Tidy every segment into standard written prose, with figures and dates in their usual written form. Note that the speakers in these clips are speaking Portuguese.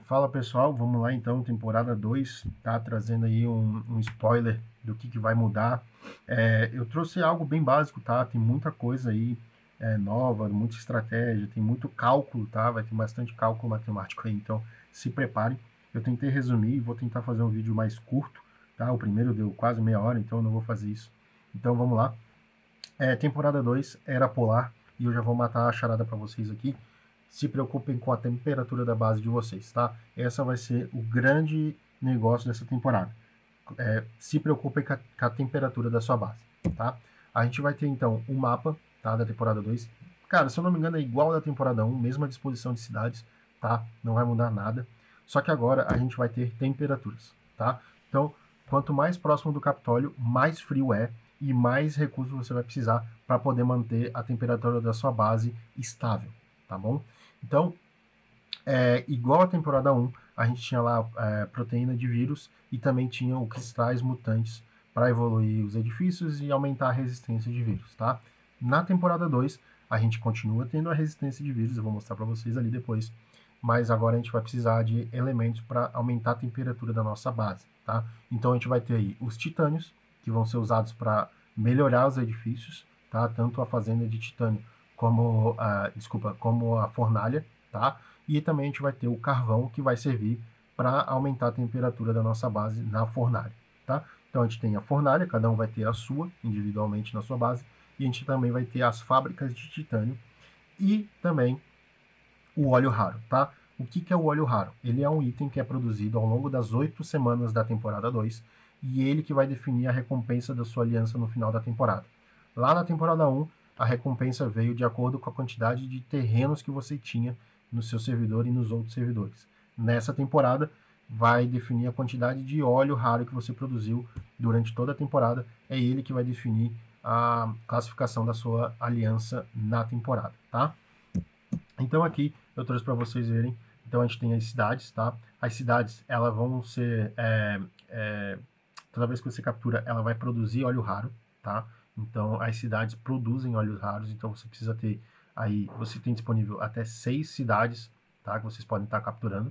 Fala pessoal, vamos lá então, temporada 2, tá trazendo aí um spoiler do que vai mudar. Eu trouxe algo bem básico, tá? Tem muita coisa aí nova, muita estratégia, tem muito cálculo, tá? Vai ter bastante cálculo matemático aí, então se preparem. Eu tentei resumir, vou tentar fazer um vídeo mais curto, tá? O primeiro deu quase meia hora, então eu não vou fazer isso. Então vamos lá. Temporada 2, Era Polar, e eu já vou matar a charada para vocês aqui. Se preocupem com a temperatura da base de vocês, tá? Essa vai ser o grande negócio dessa temporada. Se preocupem com a temperatura da sua base, tá? A gente vai ter, então, um mapa, tá, da temporada 2. Cara, se eu não me engano, é igual da temporada 1, mesma disposição de cidades, tá? Não vai mudar nada. Só que agora a gente vai ter temperaturas, tá? Então, quanto mais próximo do Capitólio, mais frio é e mais recursos você vai precisar para poder manter a temperatura da sua base estável, tá bom? Então, igual a temporada 1, a gente tinha lá proteína de vírus e também tinha o cristais mutantes para evoluir os edifícios e aumentar a resistência de vírus, tá? Na temporada 2, a gente continua tendo a resistência de vírus, eu vou mostrar para vocês ali depois, mas agora a gente vai precisar de elementos para aumentar a temperatura da nossa base, tá? Então a gente vai ter aí os titânios, que vão ser usados para melhorar os edifícios, tá? Tanto a fazenda de titânio como a fornalha, tá? E também a gente vai ter o carvão, que vai servir para aumentar a temperatura da nossa base na fornalha, tá? Então a gente tem a fornalha, cada um vai ter a sua individualmente na sua base, e a gente também vai ter as fábricas de titânio e também o óleo raro, tá? O que é o óleo raro? Ele é um item que é produzido ao longo das 8 semanas da temporada 2 e ele que vai definir a recompensa da sua aliança no final da temporada. Lá na temporada 1, a recompensa veio de acordo com a quantidade de terrenos que você tinha no seu servidor e nos outros servidores. Nessa temporada, vai definir a quantidade de óleo raro que você produziu durante toda a temporada. É ele que vai definir a classificação da sua aliança na temporada, tá? Então aqui eu trouxe para vocês verem. Então a gente tem as cidades, tá? As cidades, elas vão ser... toda vez que você captura, ela vai produzir óleo raro, tá? Então as cidades produzem óleos raros, então você precisa ter aí... Você tem disponível até 6 cidades, tá? Que vocês podem estar capturando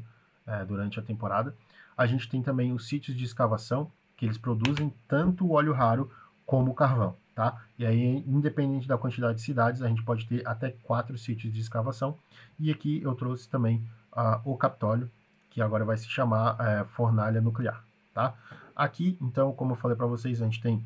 durante a temporada. A gente tem também os sítios de escavação, que eles produzem tanto o óleo raro como o carvão, tá? E aí, independente da quantidade de cidades, a gente pode ter até 4 sítios de escavação. E aqui eu trouxe também o Capitólio, que agora vai se chamar Fornalha Nuclear, tá? Aqui, então, como eu falei para vocês, a gente tem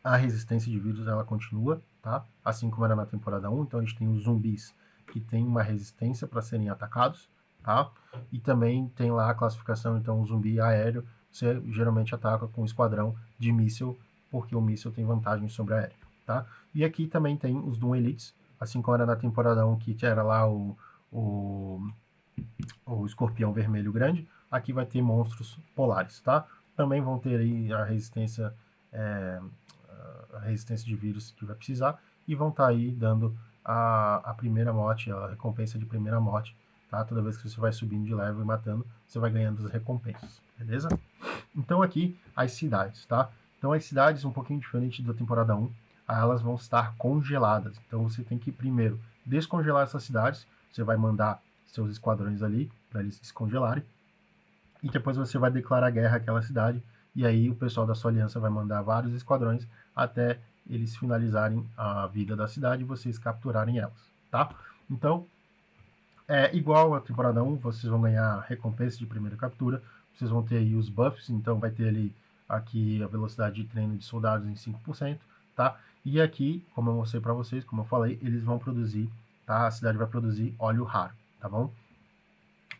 a resistência de vírus, ela continua, tá? Assim como era na temporada 1, então a gente tem os zumbis que tem uma resistência para serem atacados, tá? E também tem lá a classificação, então, o zumbi aéreo, você geralmente ataca com um esquadrão de míssil, porque o míssil tem vantagem sobre o aéreo, tá? E aqui também tem os Doom Elites, assim como era na temporada 1, que era lá o escorpião vermelho grande, aqui vai ter monstros polares, tá? Também vão ter aí a resistência de vírus que vai precisar, e vão estar aí dando a primeira morte, a recompensa de primeira morte, tá? Toda vez que você vai subindo de level e matando, você vai ganhando as recompensas, beleza? Então aqui, as cidades, tá? Então as cidades, um pouquinho diferente da temporada 1, elas vão estar congeladas. Então você tem que primeiro descongelar essas cidades, você vai mandar seus esquadrões ali, para eles se descongelarem, e depois você vai declarar guerra àquela cidade, e aí o pessoal da sua aliança vai mandar vários esquadrões até eles finalizarem a vida da cidade e vocês capturarem elas, tá? Então, igual a temporada 1, vocês vão ganhar recompensa de primeira captura, vocês vão ter aí os buffs, então vai ter ali aqui a velocidade de treino de soldados em 5%, tá? E aqui, como eu mostrei para vocês, como eu falei, eles vão produzir, tá? A cidade vai produzir óleo raro, tá bom?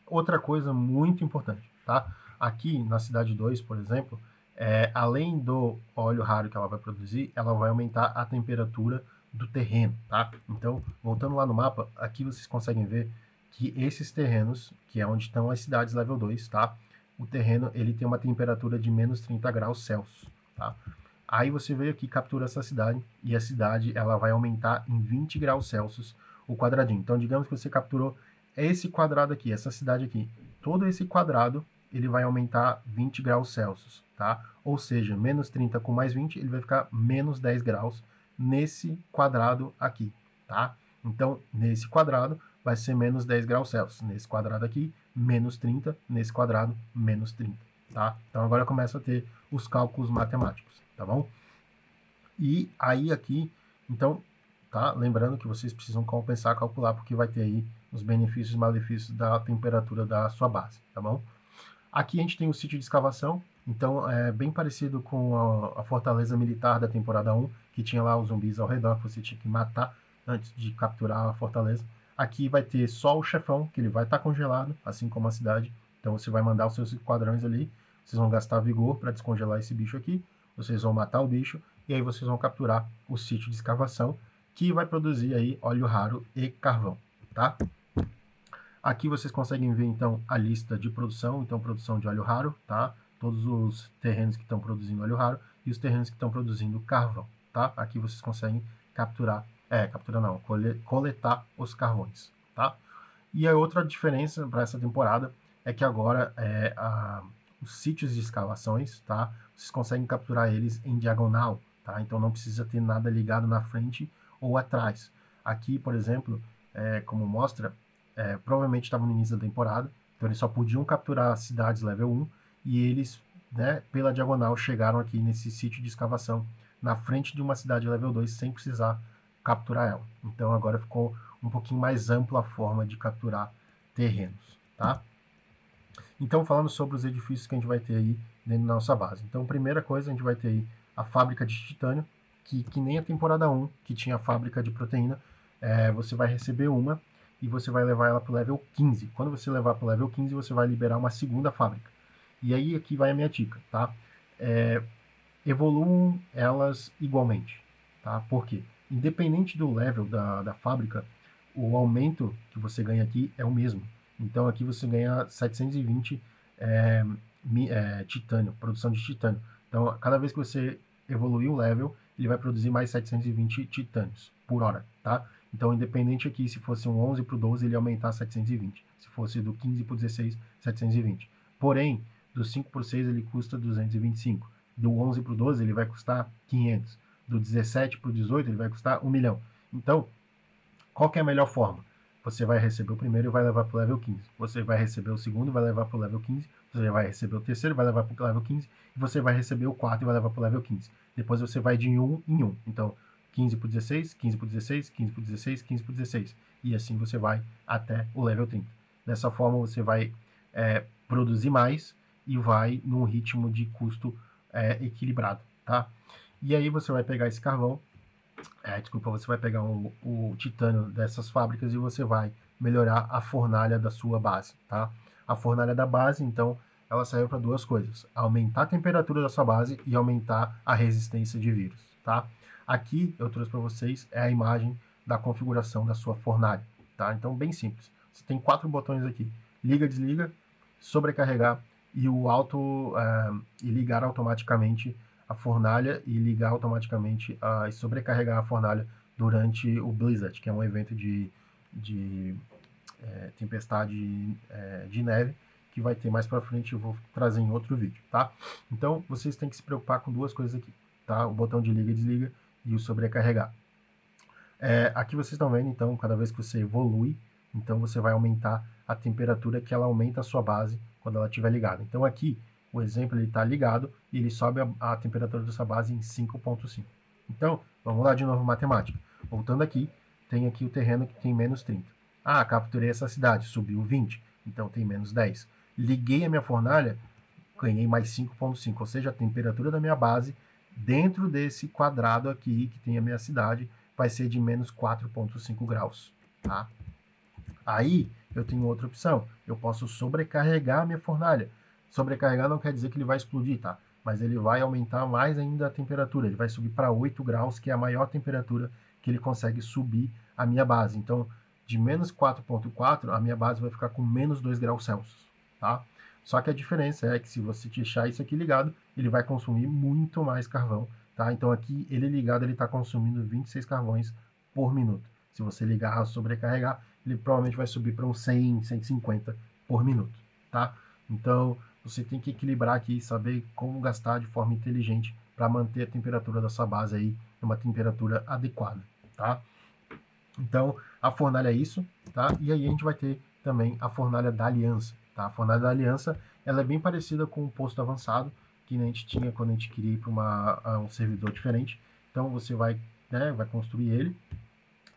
Outra coisa muito importante, tá? Aqui na cidade 2, por exemplo, além do óleo raro que ela vai produzir, ela vai aumentar a temperatura do terreno, tá? Então, voltando lá no mapa, aqui vocês conseguem ver que esses terrenos, que é onde estão as cidades level 2, tá? O terreno, ele tem uma temperatura de menos 30 graus Celsius, tá? Aí você veio aqui, captura essa cidade, e a cidade, ela vai aumentar em 20 graus Celsius o quadradinho. Então, digamos que você capturou esse quadrado aqui, essa cidade aqui. Todo esse quadrado, ele vai aumentar 20 graus Celsius, tá? Ou seja, menos 30 com mais 20, ele vai ficar menos 10 graus nesse quadrado aqui, tá? Então, nesse quadrado vai ser menos 10 graus Celsius. Nesse quadrado aqui menos 30, nesse quadrado, menos 30, tá? Então agora começa a ter os cálculos matemáticos, tá bom? E aí aqui, então, tá? Lembrando que vocês precisam compensar, calcular, porque vai ter aí os benefícios e malefícios da temperatura da sua base, tá bom? Aqui a gente tem o sítio de escavação, então é bem parecido com a fortaleza militar da temporada 1, que tinha lá os zumbis ao redor que você tinha que matar antes de capturar a fortaleza. Aqui vai ter só o chefão, que ele vai estar congelado, assim como a cidade. Então você vai mandar os seus esquadrões ali, vocês vão gastar vigor para descongelar esse bicho aqui, vocês vão matar o bicho, e aí vocês vão capturar o sítio de escavação, que vai produzir aí óleo raro e carvão, tá? Aqui vocês conseguem ver, então, a lista de produção, então produção de óleo raro, tá? Todos os terrenos que estão produzindo óleo raro e os terrenos que estão produzindo carvão, tá? Aqui vocês conseguem coletar os carvões, tá? E a outra diferença para essa temporada é que agora os sítios de escavações, tá? Vocês conseguem capturar eles em diagonal, tá? Então não precisa ter nada ligado na frente ou atrás. Aqui, por exemplo, como mostra, provavelmente estava no início da temporada, então eles só podiam capturar cidades level 1 e eles, né, pela diagonal, chegaram aqui nesse sítio de escavação na frente de uma cidade level 2 sem precisar capturar ela. Então agora ficou um pouquinho mais ampla a forma de capturar terrenos, tá? Então, falando sobre os edifícios que a gente vai ter aí dentro da nossa base. Então, primeira coisa, a gente vai ter aí a fábrica de titânio, que nem a temporada 1, que tinha a fábrica de proteína, você vai receber uma e você vai levar ela para o level 15. Quando você levar para o level 15, você vai liberar uma segunda fábrica. E aí, aqui vai a minha dica, tá? Evoluam elas igualmente, tá? Por quê? Independente do level da fábrica, o aumento que você ganha aqui é o mesmo. Então aqui você ganha 720 titânio, produção de titânio. Então cada vez que você evoluir o level, ele vai produzir mais 720 titânios por hora, tá? Então independente aqui, se fosse um 11 para o 12, ele ia aumentar 720. Se fosse do 15 para o 16, 720. Porém, do 5 para o 6 ele custa 225. Do 11 para o 12 ele vai custar 500. Do 17 para o 18 ele vai custar 1 milhão. Então, qual que é a melhor forma? Você vai receber o primeiro e vai levar para o level 15. Você vai receber o segundo e vai levar para o level 15. Você vai receber o terceiro e vai levar para o level 15. E você vai receber o quarto e vai levar para o level 15. Depois você vai de 1 em 1. Então, 15 para o 16, 15 para o 16, 15 para o 16, 15 para o 16. E assim você vai até o level 30. Dessa forma você vai produzir mais e vai num ritmo de custo equilibrado, tá? E aí você vai pegar esse carvão, você vai pegar o titânio dessas fábricas e você vai melhorar a fornalha da sua base, tá? A fornalha da base, então, ela serve para duas coisas: aumentar a temperatura da sua base e aumentar a resistência de vírus, tá? Aqui eu trouxe para vocês a imagem da configuração da sua fornalha, tá? Então, bem simples. Você tem 4 botões aqui: liga, desliga, sobrecarregar e e ligar automaticamente a fornalha e ligar automaticamente e sobrecarregar a fornalha durante o Blizzard, que é um evento de tempestade de neve, que vai ter mais para frente, eu vou trazer em outro vídeo, tá? Então, vocês têm que se preocupar com duas coisas aqui, tá? O botão de liga e desliga e o sobrecarregar. Aqui vocês estão vendo, então, cada vez que você evolui, então você vai aumentar a temperatura que ela aumenta a sua base quando ela estiver ligada. Então aqui, o exemplo, ele está ligado e ele sobe a temperatura dessa base em 5.5. Então, vamos lá de novo, matemática. Voltando aqui, tem aqui o terreno que tem menos 30. Capturei essa cidade, subiu 20, então tem menos 10. Liguei a minha fornalha, ganhei mais 5.5, ou seja, a temperatura da minha base dentro desse quadrado aqui que tem a minha cidade vai ser de menos 4.5 graus, tá? Aí eu tenho outra opção, eu posso sobrecarregar a minha fornalha. Sobrecarregar não quer dizer que ele vai explodir, tá? Mas ele vai aumentar mais ainda a temperatura, ele vai subir para 8 graus, que é a maior temperatura que ele consegue subir a minha base. Então, de menos 4.4, a minha base vai ficar com menos 2 graus Celsius, tá? Só que a diferença é que se você deixar isso aqui ligado, ele vai consumir muito mais carvão, tá? Então aqui, ele ligado, ele está consumindo 26 carvões por minuto. Se você ligar, sobrecarregar, ele provavelmente vai subir para uns 100, 150 por minuto, tá? Então, você tem que equilibrar aqui e saber como gastar de forma inteligente para manter a temperatura da sua base aí em uma temperatura adequada, tá? Então, a fornalha é isso, tá? E aí a gente vai ter também a fornalha da aliança. Tá? A fornalha da aliança, ela é bem parecida com o posto avançado, que a gente tinha quando a gente queria ir para um servidor diferente. Então você vai, né, vai construir ele,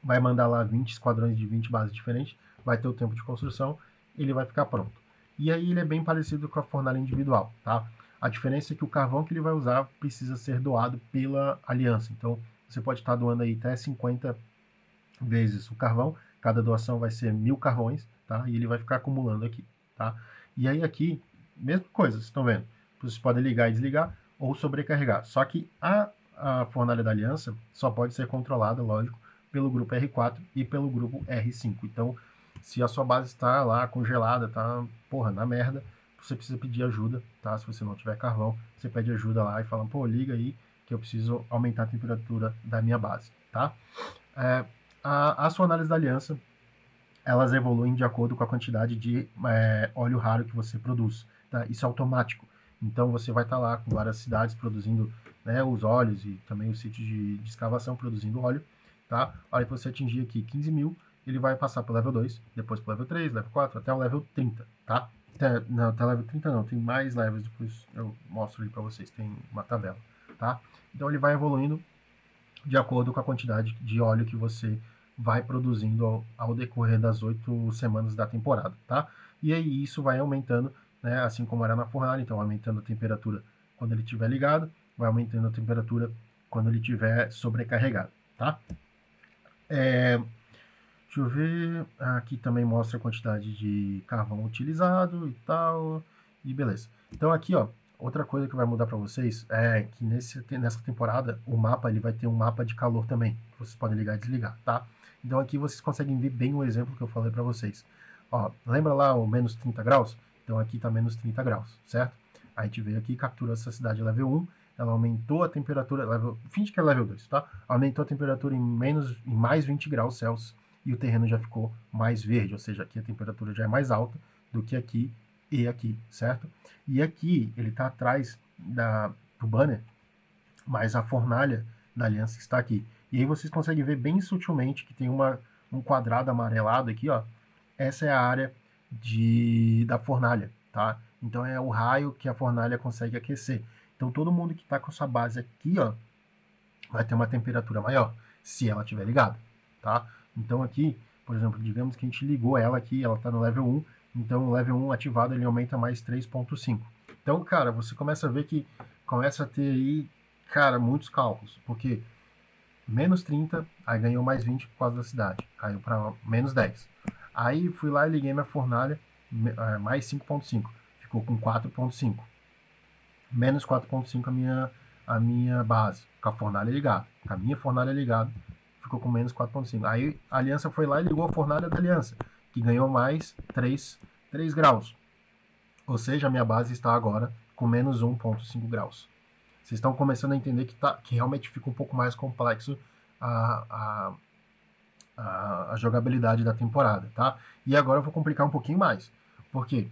vai mandar lá 20 esquadrões de 20 bases diferentes, vai ter o tempo de construção, ele vai ficar pronto. E aí ele é bem parecido com a fornalha individual, tá? A diferença é que o carvão que ele vai usar precisa ser doado pela aliança. Então, você pode estar doando aí até 50 vezes o carvão, cada doação vai ser 1000 carvões, tá? E ele vai ficar acumulando aqui, tá? E aí aqui, mesma coisa, vocês estão vendo? Vocês podem ligar e desligar ou sobrecarregar. Só que a fornalha da aliança só pode ser controlada, lógico, pelo grupo R4 e pelo grupo R5. Então, se a sua base está lá congelada, tá, porra, na merda, você precisa pedir ajuda, tá? Se você não tiver carvão, você pede ajuda lá e fala, pô, liga aí que eu preciso aumentar a temperatura da minha base, tá? As fornalhas da aliança, elas evoluem de acordo com a quantidade de óleo raro que você produz, tá? Isso é automático. Então você vai estar lá com várias cidades produzindo, né, os óleos e também os sítios de escavação produzindo óleo, tá? A hora que você atingir aqui 15 mil, ele vai passar para o level 2, depois para o level 3, level 4, até o level 30, tá? Não, até level 30 não, tem mais levels, depois eu mostro ali para vocês, tem uma tabela, tá? Então ele vai evoluindo de acordo com a quantidade de óleo que você vai produzindo ao decorrer das 8 semanas da temporada, tá? E aí isso vai aumentando, né, assim como era na fornalha, então aumentando a temperatura quando ele estiver ligado, vai aumentando a temperatura quando ele estiver sobrecarregado, tá? Deixa eu ver, aqui também mostra a quantidade de carvão utilizado e tal, e beleza. Então aqui, ó, outra coisa que vai mudar para vocês é que nessa temporada o mapa ele vai ter um mapa de calor também, que vocês podem ligar e desligar, tá? Então aqui vocês conseguem ver bem o exemplo que eu falei para vocês. Ó, lembra lá o menos 30 graus? Então aqui tá menos 30 graus, certo? A gente veio aqui, capturou essa cidade level 1, ela aumentou a temperatura, finge que é level 2, tá? Aumentou a temperatura em mais 20 graus Celsius e o terreno já ficou mais verde, ou seja, aqui a temperatura já é mais alta do que aqui e aqui, certo? E aqui ele está atrás do banner, mas a fornalha da aliança está aqui. E aí vocês conseguem ver bem sutilmente que tem um quadrado amarelado aqui, ó. Essa é a área da fornalha, tá? Então é o raio que a fornalha consegue aquecer. Então todo mundo que está com sua base aqui, ó, vai ter uma temperatura maior, se ela estiver ligada, tá? Então aqui, por exemplo, digamos que a gente ligou ela aqui, ela está no level 1, então o level 1 ativado ele aumenta mais 3.5. Então, cara, você começa a ver que começa a ter aí, cara, muitos cálculos, porque menos 30, aí ganhou mais 20 por causa da cidade, caiu para menos 10. Aí fui lá e liguei minha fornalha, mais 5.5, ficou com 4.5. Menos 4.5 a minha base, com a fornalha ligada. Com a minha fornalha ligada, ficou com menos 4.5. Aí a aliança foi lá e ligou a fornalha da aliança, que ganhou mais 3 graus. Ou seja, a minha base está agora com menos 1.5 graus. Vocês estão começando a entender que realmente fica um pouco mais complexo a jogabilidade da temporada, tá? E agora eu vou complicar um pouquinho mais. Porque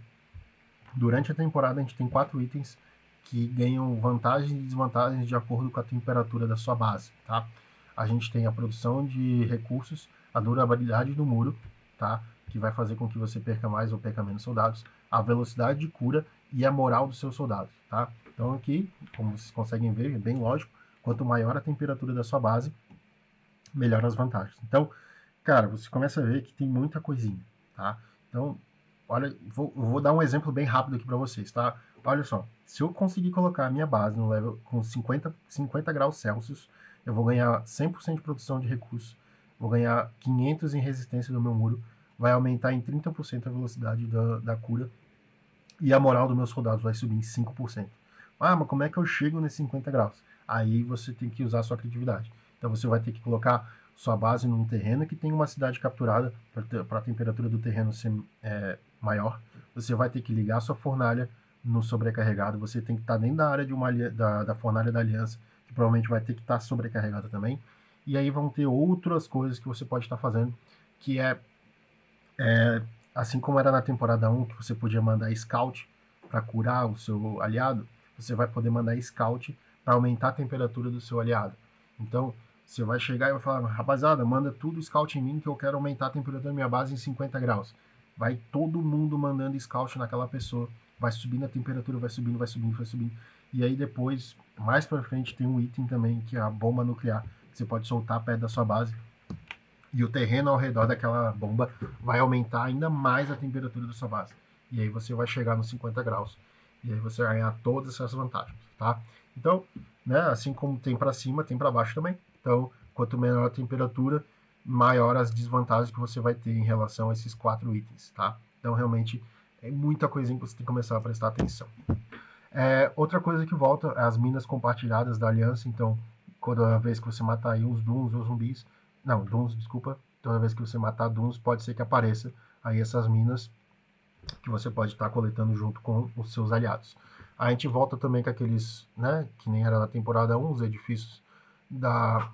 durante a temporada a gente tem 4 itens que ganham vantagens e desvantagens de acordo com a temperatura da sua base, tá? A gente tem a produção de recursos, a durabilidade do muro, tá? Que vai fazer com que você perca mais ou perca menos soldados, a velocidade de cura e a moral dos seus soldados, tá? Então aqui, como vocês conseguem ver, é bem lógico, quanto maior a temperatura da sua base, melhor as vantagens. Então, cara, você começa a ver que tem muita coisinha, tá? Então, olha, vou dar um exemplo bem rápido aqui para vocês, tá? Olha só, se eu conseguir colocar a minha base no level com 50 graus Celsius, eu vou ganhar 100% de produção de recursos, vou ganhar 500 em resistência do meu muro, vai aumentar em 30% a velocidade da cura e a moral dos meus soldados vai subir em 5%. Ah, mas como é que eu chego nesses 50 graus? Aí você tem que usar a sua criatividade. Então você vai ter que colocar sua base num terreno que tem uma cidade capturada para a temperatura do terreno ser maior. Você vai ter que ligar sua fornalha no sobrecarregado. Você tem que estar dentro da área da fornalha da aliança, que provavelmente vai ter que estar sobrecarregada também. E aí vão ter outras coisas que você pode estar fazendo, que assim como era na temporada 1, que você podia mandar scout para curar o seu aliado, você vai poder mandar scout para aumentar a temperatura do seu aliado. Então, você vai chegar e vai falar, rapaziada, manda tudo scout em mim que eu quero aumentar a temperatura da minha base em 50 graus. vai todo mundo mandando scout naquela pessoa, vai subindo a temperatura, vai subindo, vai subindo, vai subindo. E aí depois, mais pra frente, tem um item também, que é a bomba nuclear, que você pode soltar perto da sua base, e o terreno ao redor daquela bomba vai aumentar ainda mais a temperatura da sua base. E aí você vai chegar nos 50 graus. E aí você vai ganhar todas essas vantagens, tá? Então, né, assim como tem para cima, tem para baixo também. Então, quanto menor a temperatura, maior as desvantagens que você vai ter em relação a esses 4 itens, tá? Então, realmente, é muita coisinha que você tem que começar a prestar atenção. Outra coisa que volta é as minas compartilhadas da aliança. Então, toda vez que você matar aí os Dooms ou zumbis, não, Dooms, desculpa, toda vez que você matar Dooms, pode ser que apareça aí essas minas que você pode estar coletando junto com os seus aliados. A gente volta também com aqueles, né, que nem era na temporada 1, os edifícios da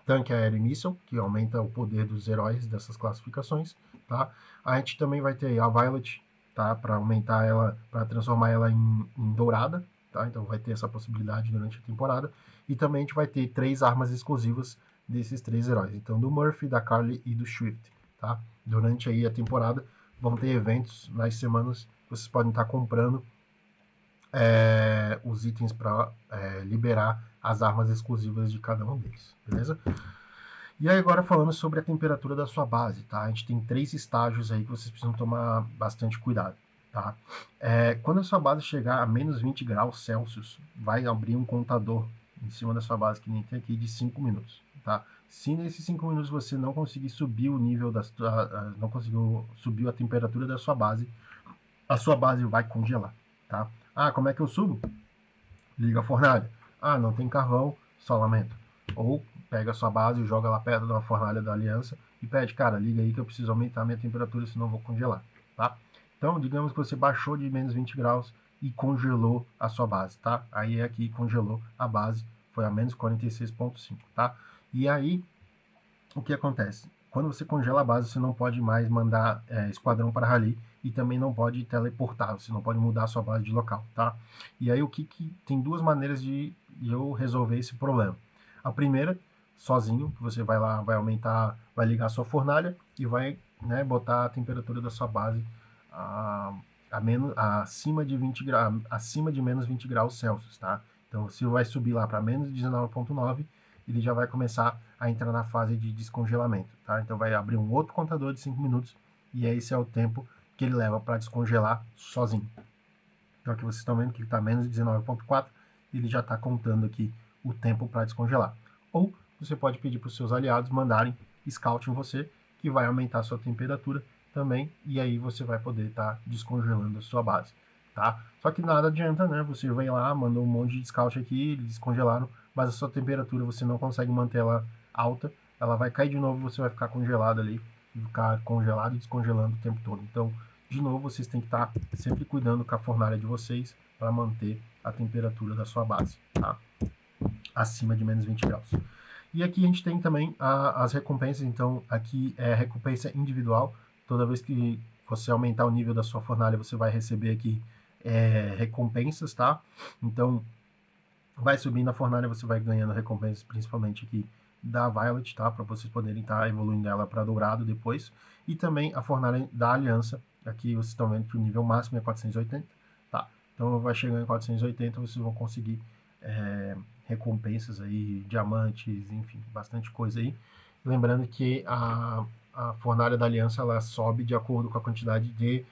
tanque aéreo e míssil, que aumenta o poder dos heróis dessas classificações, tá? A gente também vai ter a Violet, tá? Para aumentar ela, para transformar ela em dourada, tá? Então vai ter essa possibilidade durante a temporada. E também a gente vai ter 3 armas exclusivas desses 3 heróis. Então do Murphy, da Carly e do Swift, tá? Durante aí a temporada vão ter eventos nas semanas que vocês podem estar comprando os itens para liberar as armas exclusivas de cada um deles, beleza? E aí agora falando sobre a temperatura da sua base, tá? A gente tem 3 estágios aí que vocês precisam tomar bastante cuidado, tá? Quando a sua base chegar a menos 20 graus Celsius, vai abrir um contador em cima da sua base, que nem tem aqui, de 5 minutos, tá? Se nesses 5 minutos você não conseguir subir o nível não conseguiu subir a temperatura da sua base, a sua base vai congelar, tá? Ah, como é que eu subo? Liga a fornalha. Ah, não tem carvão, só lamento. Ou pega a sua base e joga lá perto da fornalha da aliança e pede, cara, liga aí que eu preciso aumentar a minha temperatura, senão eu vou congelar, tá? Então, digamos que você baixou de menos 20 graus e congelou a sua base, tá? Aí é aqui congelou a base, foi a menos 46,5, tá? E aí, o que acontece? Quando você congela a base, você não pode mais mandar esquadrão para rally e também não pode teleportar, você não pode mudar a sua base de local, tá? E aí tem 2 maneiras de eu resolver esse problema. A primeira, sozinho, que você vai lá, vai aumentar, vai ligar a sua fornalha e vai, né, botar a temperatura da sua base acima de 20 graus, acima de menos 20 graus Celsius, tá? Então, se vai subir lá para menos 19,9, ele já vai começar a entrar na fase de descongelamento, tá? Então vai abrir um outro contador de 5 minutos e esse é o tempo que ele leva para descongelar sozinho. Então aqui vocês estão vendo que ele está menos 19,4, ele já está contando aqui o tempo para descongelar. Ou você pode pedir para os seus aliados mandarem scout em você, que vai aumentar a sua temperatura também, e aí você vai poder estar descongelando a sua base, tá? Só que nada adianta, né? Você vem lá, mandou um monte de scout aqui, eles descongelaram, mas a sua temperatura você não consegue manter ela alta, ela vai cair de novo e você vai ficar congelado ali, ficar congelado e descongelando o tempo todo. Então, de novo, vocês têm que estar sempre cuidando com a fornalha de vocês para manter a temperatura da sua base, tá? Acima de menos 20 graus. E aqui a gente tem também as recompensas, então aqui é recompensa individual. Toda vez que você aumentar o nível da sua fornalha, você vai receber aqui recompensas, tá? Então, vai subindo a fornalha, você vai ganhando recompensas, principalmente aqui da Violet, tá? Para vocês poderem estar evoluindo ela para dourado depois. E também a fornalha da Aliança. Aqui vocês estão vendo que o nível máximo é 480, tá? Então vai chegando em 480, vocês vão conseguir recompensas aí, diamantes, enfim, bastante coisa aí. Lembrando que a fornalha da Aliança ela sobe de acordo com a quantidade de